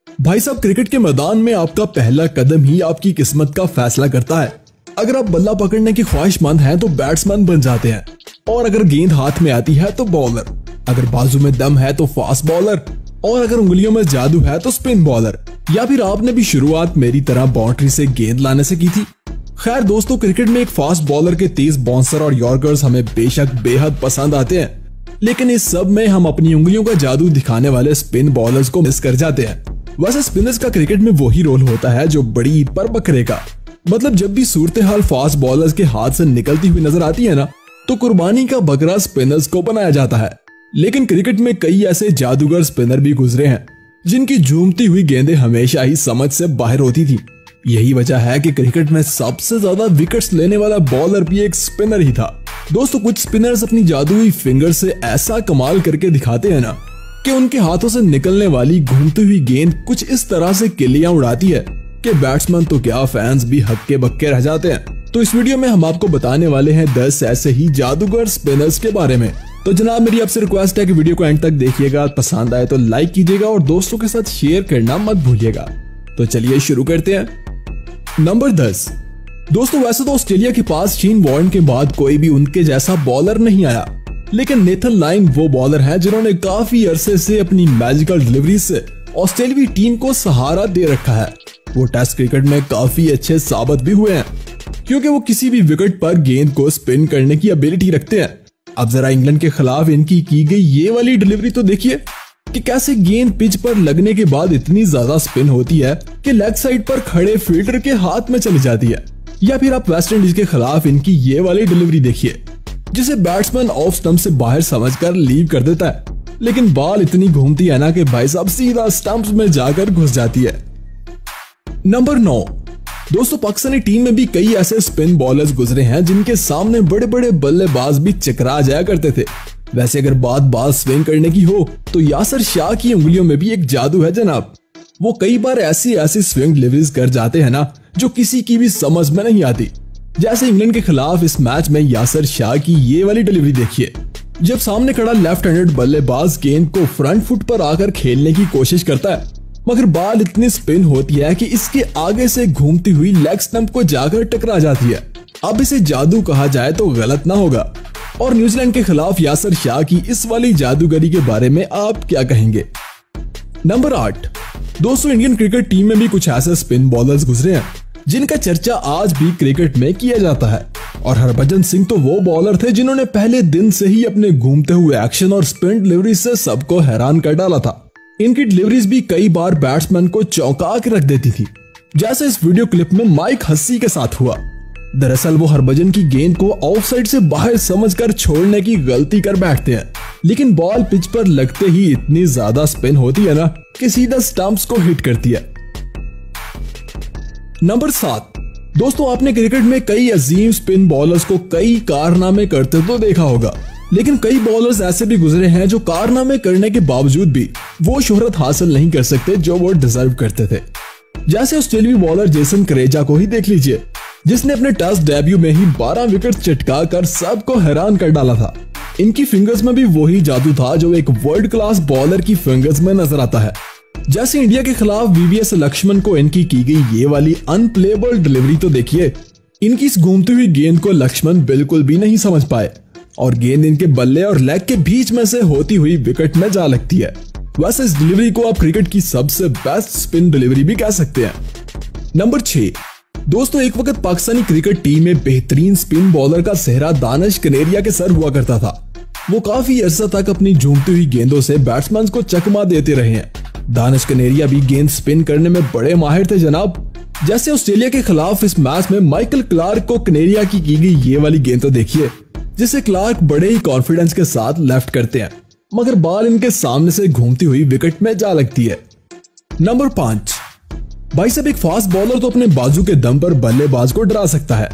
भाई साहब, क्रिकेट के मैदान में आपका पहला कदम ही आपकी किस्मत का फैसला करता है। अगर आप बल्ला पकड़ने की ख्वाहिशमंद हैं तो बैट्समैन बन जाते हैं, और अगर गेंद हाथ में आती है तो बॉलर, अगर बाजू में दम है तो फास्ट बॉलर, और अगर उंगलियों में जादू है तो स्पिन बॉलर। या फिर आपने भी शुरुआत मेरी तरह बाउंड्री से गेंद लाने से की थी। खैर दोस्तों, क्रिकेट में एक फास्ट बॉलर के तेज बाउंसर और यॉर्कर्स हमें बेशक बेहद पसंद आते हैं, लेकिन इस सब में हम अपनी उंगलियों का जादू दिखाने वाले स्पिन बॉलर्स को मिस कर जाते हैं। वैसे स्पिनर्स का क्रिकेट में वही रोल होता है जो बड़ी ईद पर बकरे का। मतलब जब भी सूरत हाल फास्ट बॉलर्स के हाथ से निकलती हुई नजर आती है ना, तो कुर्बानी का बकरा स्पिनर्स को बनाया जाता है। लेकिन क्रिकेट में कई ऐसे जादूगर स्पिनर भी गुजरे हैं जिनकी झूमती हुई गेंदें हमेशा ही समझ से बाहर होती थी। यही वजह है कि क्रिकेट में सबसे ज्यादा विकेट्स लेने वाला बॉलर भी एक स्पिनर ही था। दोस्तों, कुछ स्पिनर्स अपनी जादुई फिंगर से ऐसा कमाल करके दिखाते हैं ना कि उनके हाथों से निकलने वाली घूमती हुई गेंद कुछ इस तरह से किलियां उड़ाती है कि बैट्समैन तो क्या, फैंस भी हक्के बक्के रह जाते हैं। तो इस वीडियो में हम आपको बताने वाले हैं 10 ऐसे ही जादूगर स्पिनर्स के बारे में। तो जनाब, मेरी आपसे रिक्वेस्ट है कि वीडियो को एंड तक देखिएगा, पसंद आए तो लाइक कीजिएगा और दोस्तों के साथ शेयर करना मत भूलिएगा। तो चलिए शुरू करते हैं। नंबर 10। दोस्तों, वैसे तो ऑस्ट्रेलिया के पास शेन वॉर्न के बाद कोई भी उनके जैसा बॉलर नहीं आया, लेकिन नेथन लाइन वो बॉलर हैं जिन्होंने काफी अरसे से अपनी मैजिकल डिलीवरी से ऑस्ट्रेलियाई टीम को सहारा दे रखा है। वो टेस्ट क्रिकेट में काफी अच्छे साबित भी हुए हैं, क्योंकि वो किसी भी विकेट पर गेंद को स्पिन करने की एबिलिटी रखते हैं। अब जरा इंग्लैंड के खिलाफ इनकी की गई ये वाली डिलीवरी तो देखिए कि कैसे गेंद पिच पर लगने के बाद इतनी ज्यादा स्पिन होती है कि लेग साइड पर खड़े फील्डर के हाथ में चली जाती है। या फिर आप वेस्ट इंडीज के खिलाफ इनकी ये वाली डिलीवरी देखिए, जिसे बैट्समैन ऑफ स्टंप से बाहर समझकर लीव कर देता है, लेकिन बॉल इतनी घूमती है ना कि भाई साहब सीधा स्टंप्स में जाकर घुस जाती है। नंबर 9। दोस्तों, पाकिस्तानी टीम में भी कई ऐसे स्पिन बॉलर्स गुजरे हैं जिनके सामने बड़े बड़े बल्लेबाज भी चकरा जाया करते थे। वैसे अगर बात स्विंग करने की हो तो यासिर शाह की उंगलियों में भी एक जादू है जनाब। वो कई बार ऐसी स्विंग डिलीवरीज कर जाते हैं ना जो किसी की भी समझ में नहीं आती। जैसे इंग्लैंड के खिलाफ इस मैच में यासिर शाह की ये वाली डिलीवरी देखिए, जब सामने खड़ा लेफ्ट हैंडेड बल्लेबाज गेंद को फ्रंट फुट पर आकर खेलने की कोशिश करता है, मगर बॉल इतनी स्पिन होती है कि इसके आगे से घूमती हुई लेग स्टंप को जाकर टकरा जाती है। अब इसे जादू कहा जाए तो गलत ना होगा। और न्यूजीलैंड के खिलाफ यासिर शाह की इस वाली जादूगरी के बारे में आप क्या कहेंगे? नंबर 8। दोस्तों, इंडियन क्रिकेट टीम में भी कुछ ऐसे स्पिन बॉलर्स गुजरे हैं जिनका चर्चा आज भी क्रिकेट में किया जाता है। और हरभजन सिंह तो वो बॉलर थे जिन्होंने पहले दिन से ही अपने घूमते हुए एक्शन और स्पिन डिलीवरी से सबको हैरान कर डाला था। इनकी डिलीवरीज भी कई बार बैट्समैन को चौंका के रख देती थी, जैसे इस वीडियो क्लिप में माइक हस्सी के साथ हुआ। दरअसल वो हरभजन की गेंद को ऑफ साइड से बाहर समझकर छोड़ने की गलती कर बैठते हैं, लेकिन बॉल पिच पर लगते ही इतनी ज्यादा स्पिन होती है ना कि सीधा स्टंप्स को हिट करती है। नंबर 7। दोस्तों, आपने क्रिकेट में कई अजीम स्पिन बॉलर्स को कई कारनामे करते तो देखा होगा, लेकिन कई बॉलर्स ऐसे भी गुजरे हैं जो कारनामे करने के बावजूद भी वो शोहरत हासिल नहीं कर सकते जो वो डिजर्व करते थे। जैसे ऑस्ट्रेलियाई बॉलर जेसन करेजा को ही देख लीजिए, जिसने अपने टेस्ट डेब्यू में ही 12 विकेट चटका कर सबको हैरान कर डाला था। इनकी फिंगर्स में भी वही जादू था जो एक वर्ल्ड क्लास बॉलर की फिंगर्स में नजर आता है। जैसे इंडिया के खिलाफ वीवीएस लक्ष्मण को इनकी की गई ये वाली अनप्लेबल डिलीवरी तो देखिए, इनकी इस घूमती हुई गेंद को लक्ष्मण बिल्कुल भी नहीं समझ पाए और गेंद इनके बल्ले और लेग के बीच में से होती हुई विकेट में जा लगती है। वैसे इस डिलीवरी को आप क्रिकेट की सबसे बेस्ट स्पिन डिलीवरी भी कह सकते हैं। नंबर 6। दोस्तों, एक वक्त पाकिस्तानी क्रिकेट टीम में बेहतरीन स्पिन बॉलर का सेहरा दानिश कनेरिया के सर हुआ करता था। वो काफी अरसा तक अपनी झूमती हुई गेंदों से बैट्समैन को चकमा देते रहे हैं। दानिश कनेरिया भी गेंद स्पिन करने में बड़े माहिर थे जनाब। जैसे ऑस्ट्रेलिया के खिलाफ इस मैच में माइकल क्लार्क को कनेरिया की गई ये वाली गेंद तो देखिए, जिसे क्लार्क बड़े ही कॉन्फिडेंस के साथ लेफ्ट करते हैं, मगर बॉल इनके सामने से घूमती हुई विकेट में जा लगती है। नंबर 5। भाई साहब, एक फास्ट बॉलर तो अपने बाजू के दम पर बल्लेबाज को डरा सकता है,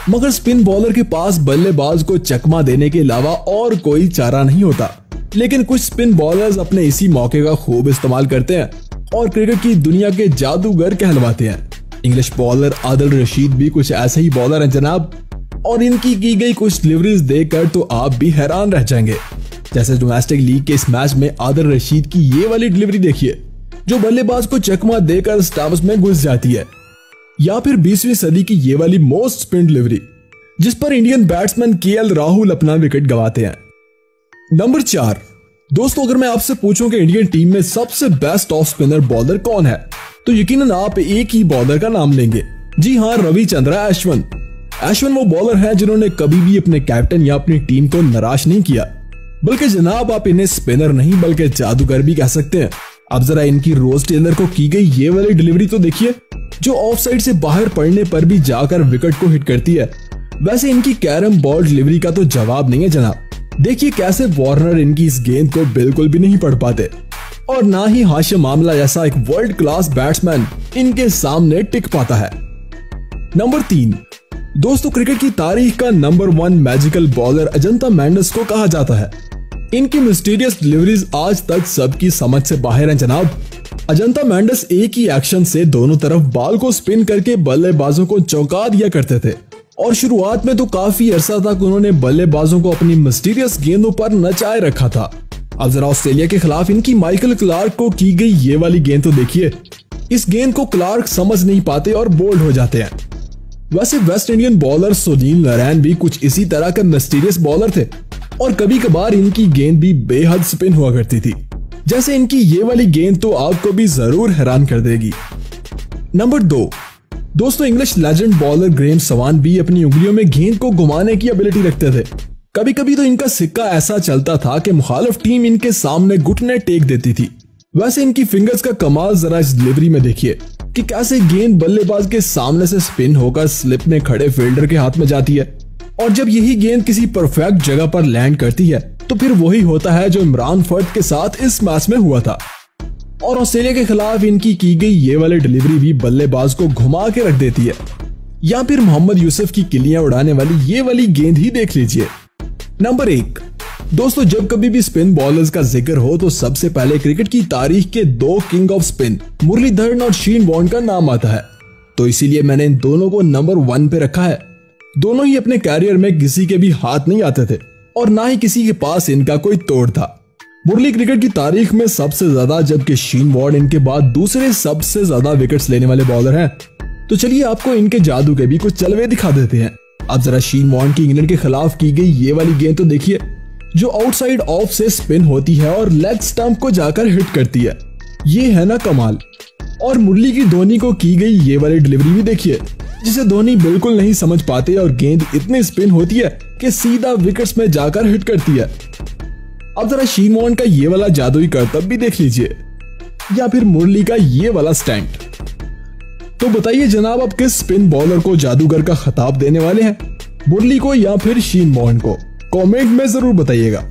मगर स्पिन बॉलर के पास बल्लेबाज को चकमा देने के अलावा और कोई चारा नहीं होता। लेकिन कुछ स्पिन बॉलर्स अपने इसी मौके का खूब इस्तेमाल करते हैं और क्रिकेट की दुनिया के जादूगर कहलवाते हैं। इंग्लिश बॉलर आदिल रशीद भी कुछ ऐसे ही बॉलर हैं जनाब, और इनकी की गई कुछ डिलीवरीज देखकर तो आप भी हैरान रह जाएंगे। जैसे डोमेस्टिक लीग के इस मैच में आदिल रशीद की ये वाली डिलीवरी देखिए, जो बल्लेबाज को चकमा देकर स्टंप्स में घुस जाती है, या फिर 20वीं सदी की ये वाली मोस्ट स्पिन डिलीवरी जिस पर इंडियन बैट्समैन केएल राहुल अपना विकेट गंवाते हैं। नंबर 4, दोस्तों अगर मैं आपसे पूछूं कि इंडियन टीम में सबसे बेस्ट ऑफ स्पिनर बॉलर कौन है, तो यकीनन आप एक ही बॉलर का नाम लेंगे। जी हाँ, रविचंद्रन अश्विन। अश्विन वो बॉलर है जिन्होंने कभी भी अपने कैप्टन या अपनी टीम को निराश नहीं किया, बल्कि जनाब आप इन्हें स्पिनर नहीं बल्कि जादूगर भी कह सकते हैं। अब जरा इनकी रोज टेलर को की गई ये वाली डिलीवरी तो देखिए, जो ऑफ साइड से बाहर पड़ने पर भी जाकर विकेट को हिट करती है। वैसे इनकी कैरम बॉल डिलीवरी का तो जवाब नहीं है जनाब। देखिए कैसे वार्नर इनकी इस गेंद को बिल्कुल भी नहीं पढ़ पाते, और ना ही हाशिम आमला जैसा एक वर्ल्ड क्लास बैट्समैन इनके सामने टिक पाता है। नंबर 3, दोस्तों क्रिकेट की तारीख का number 1 magical bowler Ajanta Mendis को कहा जाता है। इनकी मिस्टीरियस डिलीवरीज आज तक सबकी समझ से बाहर हैं जनाब। अजंता मेंडिस एक ही एक्शन से दोनों तरफ बॉल को स्पिन करके बल्लेबाजों को चौंका दिया करते थे, और शुरुआत में तो काफी अरसा तक उन्होंने बल्लेबाजों को अपनी मिस्टीरियस गेंदों पर नचाए रखा था। अब जरा ऑस्ट्रेलिया के खिलाफ इनकी माइकल क्लार्क को की गई ये वाली गेंद तो देखिए। इस गेंद को क्लार्क समझ नहीं पाते और बोल्ड हो जाते हैं। वैसे West Indian bowler Sunil Narayan भी कुछ इसी तरह का मिस्टीरियस बॉलर थे, और कभी कभार इनकी गेंद भी बेहद स्पिन हुआ करती थी। जैसे इनकी ये वाली गेंद तो आपको भी जरूर हैरान कर देगी। नंबर 2, दोस्तों इंग्लिश लेजेंड बॉलर ग्रेम सवान भी अपनी उंगलियों में गेंद को घुमाने की एबिलिटी रखते थे। कभी कभी तो इनका सिक्का ऐसा चलता था कि मुखालिफ टीम इनके सामने घुटने टेक देती थी। वैसे इनकी फिंगर्स का कमाल जरा इस डिलीवरी में देखिए कि कैसे गेंद बल्लेबाज के सामने से स्पिन होकर स्लिप में खड़े फील्डर के हाथ में जाती है, और जब यही गेंद किसी परफेक्ट जगह पर लैंड करती है तो फिर वही होता है जो इमरान फर्द के साथ इस मैच में हुआ था। और ऑस्ट्रेलिया के खिलाफ इनकी की गई ये वाली डिलीवरी भी बल्लेबाज को घुमा के रख देती है। या फिर मोहम्मद यूसुफ की किलियां उड़ाने वाली ये वाली गेंद ही देख लीजिए। नंबर 1, दोस्तों जब कभी भी स्पिन बॉलर्स का जिक्र हो तो सबसे पहले क्रिकेट की तारीख के 2 किंग ऑफ स्पिन मुरलीधरन और शेन वॉर्न का नाम आता है, तो इसीलिए मैंने इन दोनों को नंबर 1 पे रखा है। दोनों ही अपने कैरियर में किसी के भी हाथ नहीं आते थे, और ना ही किसी के पास इनका कोई तोड़ था। मुरली क्रिकेट की तारीख में सबसे ज्यादा, जबकि शेन वॉर्न इनके बाद दूसरे सबसे ज्यादा विकेट्स लेने वाले बॉलर हैं। तो चलिए आपको इनके जादू के भी कुछ चलवे दिखा देते हैं। अब जरा शेन वॉर्न की इंग्लैंड के खिलाफ की गई ये वाली गेंद तो देखिए, जो आउटसाइड ऑफ से स्पिन होती है और लेग स्टंप को जाकर हिट करती है। ये है ना कमाल। और मुरली की धोनी को की गई ये वाली डिलीवरी भी देखिए, जिसे धोनी बिल्कुल नहीं समझ पाते और गेंद इतनी स्पिन होती है कि सीधा विकेट्स में जाकर हिट करती है। अब जरा शेन वॉर्न का ये वाला जादुई करतब भी देख लीजिए, या फिर मुरली का ये वाला स्टैंड। तो बताइए जनाब, आप किस स्पिन बॉलर को जादूगर का खिताब देने वाले हैं, मुरली को या फिर शेन वॉर्न को? कमेंट में जरूर बताइएगा।